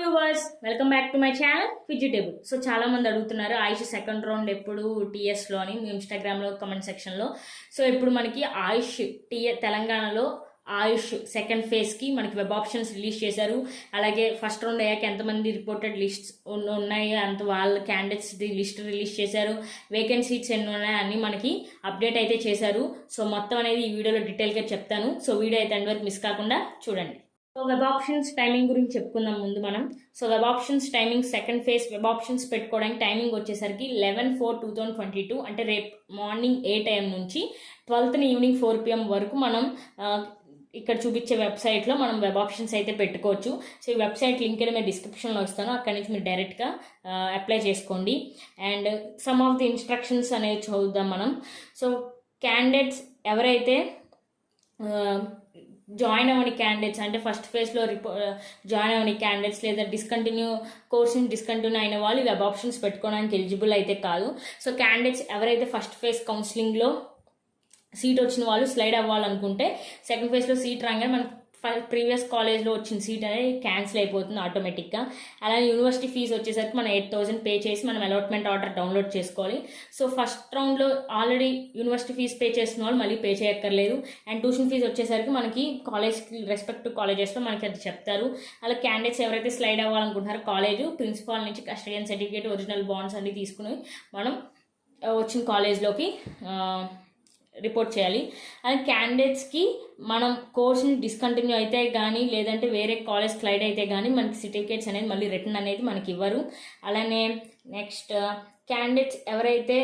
Viewers, welcome back to my channel vegetable. So చాలా మంది అడుగుతున్నారు ఆయుష్ సెకండ్ రౌండ్ ఎప్పుడు టీఎస్లో అని మీ ఇన్స్టాగ్రామ్లో కమెంట్ సెక్షన్లో. సో ఇప్పుడు మనకి ఆయుష్ తెలంగాణలో ఆయుష్ సెకండ్ ఫేజ్కి మనకి వెబ్ ఆప్షన్స్ రిలీజ్ చేశారు. అలాగే ఫస్ట్ రౌండ్ అయ్యాక ఎంతమంది రిపోర్టెడ్ లిస్ట్స్ ఉన్నాయి అంత వాళ్ళ క్యాండిడేట్స్ది లిస్ట్ రిలీజ్ చేశారు. వేకెన్సీస్ ఎన్ని ఉన్నాయి అన్ని మనకి అప్డేట్ అయితే చేశారు. సో మొత్తం అనేది ఈ వీడియోలో డీటెయిల్గా చెప్తాను. సో వీడియో అయితే ఎండ్ వరకు మిస్ కాకుండా చూడండి. సో వెబ్ ఆప్షన్స్ టైమింగ్ గురించి చెప్పుకుందాం ముందు మనం. So web options timing second phase web options పెట్టుకోవడానికి టైమింగ్ వచ్చేసరికి 11/4/2022 అంటే రేపు మార్నింగ్ 8 AM నుంచి 12th ఈవినింగ్ 4 PM వరకు మనం ఇక్కడ చూపించే వెబ్సైట్లో మనం వెబ్ ఆప్షన్స్ అయితే పెట్టుకోవచ్చు. సో ఈ వెబ్సైట్ లింక్ అయితే మీరు డిస్క్రిప్షన్లో ఇస్తాను, అక్కడి నుంచి మీరు డైరెక్ట్గా అప్లై చేసుకోండి. And some of the instructions అనేవి చదువుదాం మనం. సో క్యాండిడేట్స్ ఎవరైతే జాయిన్ అవ్వని క్యాండిడేట్స్ అంటే ఫస్ట్ ఫేజ్లో జాయిన్ అవ్వని క్యాండిడేట్స్ లేదా కోర్స్ని డిస్కంటిన్యూ అయిన వాళ్ళు వెబ్ ఆప్షన్స్ పెట్టుకోవడానికి ఎలిజిబుల్ అయితే కాదు. సో క్యాండిడేట్స్ ఎవరైతే ఫస్ట్ ఫేజ్ కౌన్సిలింగ్లో సీట్ వచ్చిన వాళ్ళు స్లైడ్ అవ్వాలనుకుంటే సెకండ్ ఫేజ్లో సీట్ రాగానే మనకి ప్రీవియస్ కాలేజ్లో వచ్చిన సీట్ అనేది క్యాన్సిల్ అయిపోతుంది ఆటోమేటిక్గా. అలాగే యూనివర్సిటీ ఫీజు వచ్చేసరికి మనం 8,000 పే చేసి మనం అలాట్మెంట్ ఆర్డర్ డౌన్లోడ్ చేసుకోవాలి. సో ఫస్ట్ రౌండ్లో ఆల్రెడీ యూనివర్సిటీ ఫీజు పే చేసిన వాళ్ళు మళ్ళీ పే చేయక్కర్లేదు. అండ్ ట్యూషన్ ఫీజు వచ్చేసరికి మనకి కాలేజ్కి రెస్పెక్టివ్ కాలేజెస్లో మనకి అది చెప్తారు. అలా క్యాండిడేట్స్ ఎవరైతే స్లైడ్ అవ్వాలనుకుంటున్నారో కాలేజ్ ప్రిన్సిపాల్ నుంచి కస్టడియన్ సర్టిఫికేట్ ఒరిజినల్ బాండ్స్ అన్ని తీసుకుని మనం వచ్చిన కాలేజ్లోకి రిపోర్ట్ చేయాలి. అండ్ క్యాండిడేట్స్కి మనం కోర్స్ని డిస్కంటిన్యూ అయితే కానీ లేదంటే వేరే కాలేజ్ స్లైడ్ అయితే కానీ మనకి సర్టిఫికేట్స్ అనేది మళ్ళీ రిటర్న్ అనేది మనకి ఇవ్వరు. అలానే నెక్స్ట్ క్యాండిడేట్స్ ఎవరైతే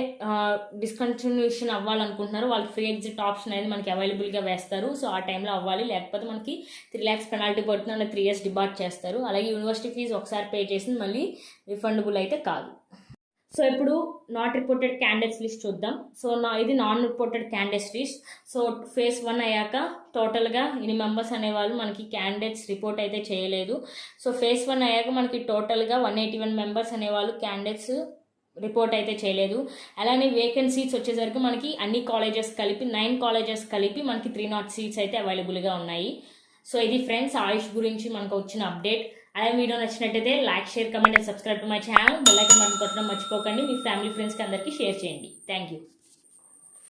డిస్కంటిన్యూషన్ అవ్వాలనుకుంటున్నారో వాళ్ళకి ఫ్రీ ఎగ్జిట్ ఆప్షన్ అనేది మనకి అవైలబుల్గా వేస్తారు. సో ఆ టైంలో అవ్వాలి, లేకపోతే మనకి 3 lakhs పెనాల్టీ పడుతుంది, అలా 3 years డిబార్ట్ చేస్తారు. అలాగే యూనివర్సిటీ ఫీజు ఒకసారి పే చేసింది మళ్ళీ రిఫండబుల్ అయితే కాదు. సో ఇప్పుడు నాట్ రిపోర్టెడ్ క్యాండిడేట్స్ లిస్ట్ చూద్దాం. సో ఇది non reported candidates list. So phase 1 అయ్యాక టోటల్గా ఇన్ని మెంబర్స్ అనేవాళ్ళు మనకి క్యాండిడేట్స్ రిపోర్ట్ అయితే చేయలేదు. సో phase 1 అయ్యాక మనకి టోటల్గా 181 మెంబర్స్ అనేవాళ్ళు క్యాండిడేట్స్ రిపోర్ట్ అయితే చేయలేదు. అలానే వేకెన్సీస్ వచ్చేసరికి మనకి అన్ని కాలేజెస్ కలిపి 9 కాలేజెస్ కలిపి మనకి 300 సీట్స్ అయితే అవైలబుల్గా ఉన్నాయి. సో ఇది ఫ్రెండ్స్ ఆయుష్ గురించి మనకు వచ్చిన అప్డేట్. అదే వీడియో నచ్చినట్టయితే like, share, comment and subscribe to my channel. Bell icon button కొట్టడం మర్చిపోకండి. మీ ఫ్యామిలీ ఫ్రెండ్స్కి అందరికీ షేర్ చేయండి. Thank you.